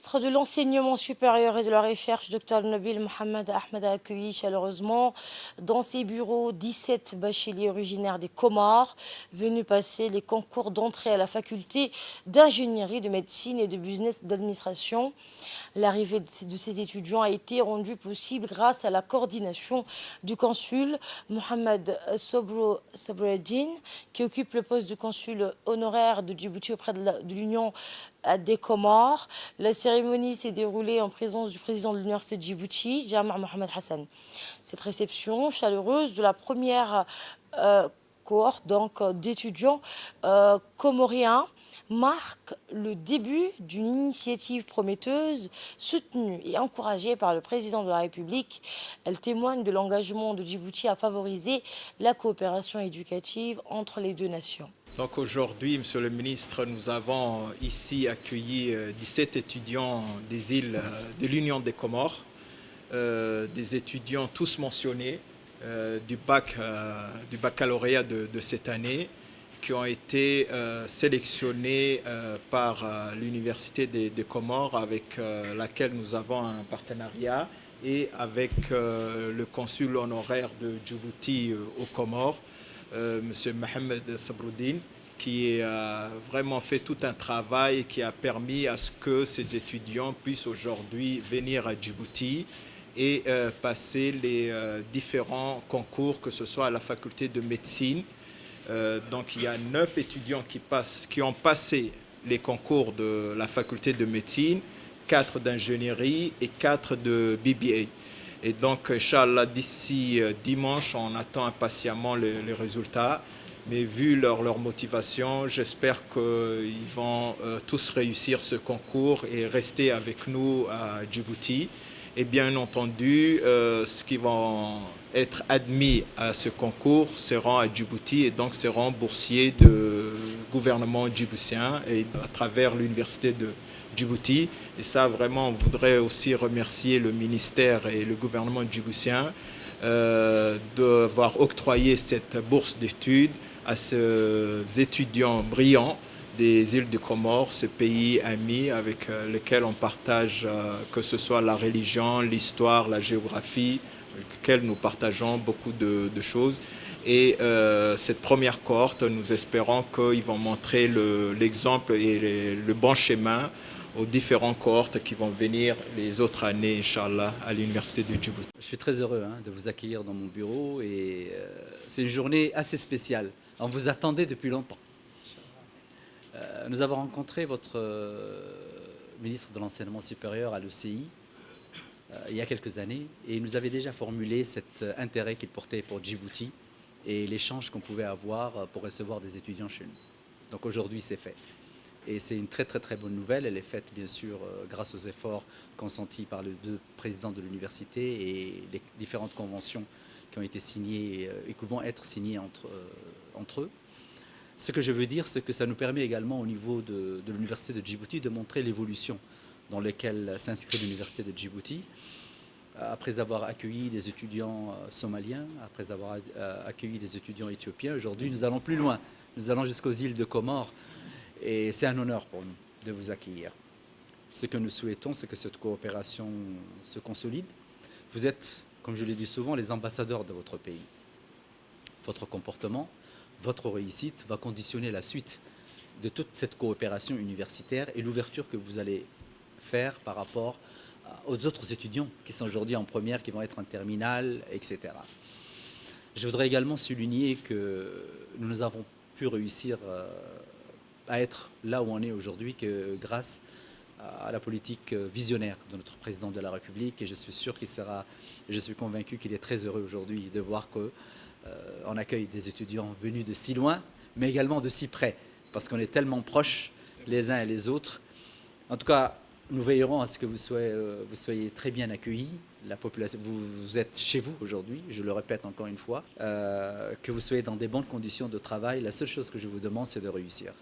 ministre de l'Enseignement supérieur et de la Recherche, Dr Nabil Mohamed Ahmed, a accueilli chaleureusement dans ses bureaux 17 bacheliers originaires des Comores, venus passer les concours d'entrée à la faculté d'ingénierie, de médecine et de business d'administration. L'arrivée de ces étudiants a été rendue possible grâce à la coordination du consul Mohamed Sobreddine, qui occupe le poste de consul honoraire de Djibouti auprès de l'Union des Comores. La cérémonie s'est déroulée en présence du président de l'Université de Djibouti, Jamar Mohamed Hassan. Cette réception chaleureuse de la première cohorte d'étudiants comoriens marque le début d'une initiative prometteuse, soutenue et encouragée par le président de la République. Elle témoigne de l'engagement de Djibouti à favoriser la coopération éducative entre les deux nations. Donc aujourd'hui, Monsieur le ministre, nous avons ici accueilli 17 étudiants des îles de l'Union des Comores, des étudiants tous mentionnés du baccalauréat de cette année, qui ont été sélectionnés par l'Université des Comores, avec laquelle nous avons un partenariat, et avec le consul honoraire de Djibouti aux Comores, M. Mohamed Sobreddine, qui a vraiment fait tout un travail et qui a permis à ce que ces étudiants puissent aujourd'hui venir à Djibouti et passer les différents concours, que ce soit à la faculté de médecine. Donc il y a 9 étudiants qui ont passé les concours de la faculté de médecine, 4 d'ingénierie et 4 de BBA. Et donc, Inch'Allah, d'ici dimanche, on attend impatiemment les résultats. Mais vu leur motivation, j'espère qu'ils vont tous réussir ce concours et rester avec nous à Djibouti. Et bien entendu, ceux qui vont être admis à ce concours seront à Djibouti et donc seront boursiers du gouvernement djiboutien et à travers l'université de Djibouti. Et ça, vraiment, on voudrait aussi remercier le ministère et le gouvernement djiboutien d'avoir octroyé cette bourse d'études à ces étudiants brillants des îles de Comores, ce pays ami avec lequel on partage, que ce soit la religion, l'histoire, la géographie, avec lequel nous partageons beaucoup de choses. Et cette première cohorte, nous espérons qu'ils vont montrer l'exemple et le bon chemin aux différentes cohortes qui vont venir les autres années, Inch'Allah, à l'Université de Djibouti. Je suis très heureux de vous accueillir dans mon bureau et c'est une journée assez spéciale. On vous attendait depuis longtemps. Nous avons rencontré votre ministre de l'Enseignement supérieur à l'ECI il y a quelques années et il nous avait déjà formulé cet intérêt qu'il portait pour Djibouti et l'échange qu'on pouvait avoir pour recevoir des étudiants chez nous. Donc aujourd'hui, c'est fait. Et c'est une très bonne nouvelle. Elle est faite bien sûr grâce aux efforts consentis par les deux présidents de l'université et les différentes conventions qui ont été signées et qui vont être signées entre eux. Ce que je veux dire, c'est que ça nous permet également au niveau de l'université de Djibouti de montrer l'évolution dans laquelle s'inscrit l'université de Djibouti. Après avoir accueilli des étudiants somaliens, après avoir accueilli des étudiants éthiopiens, aujourd'hui nous allons plus loin. Nous allons jusqu'aux îles de Comores. Et c'est un honneur pour nous de vous accueillir. Ce que nous souhaitons, c'est que cette coopération se consolide. Vous êtes, comme je l'ai dit souvent, les ambassadeurs de votre pays. Votre comportement, votre réussite va conditionner la suite de toute cette coopération universitaire et l'ouverture que vous allez faire par rapport aux autres étudiants qui sont aujourd'hui en première, qui vont être en terminale, etc. Je voudrais également souligner que nous avons pu réussir à être là où on est aujourd'hui que grâce à la politique visionnaire de notre président de la République. Et je suis sûr qu'il sera, je suis convaincu qu'il est très heureux aujourd'hui de voir qu'on accueille des étudiants venus de si loin, mais également de si près, parce qu'on est tellement proches les uns et les autres. En tout cas, nous veillerons à ce que vous soyez très bien accueillis. La population, vous êtes chez vous aujourd'hui, je le répète encore une fois, que vous soyez dans des bonnes conditions de travail. La seule chose que je vous demande, c'est de réussir.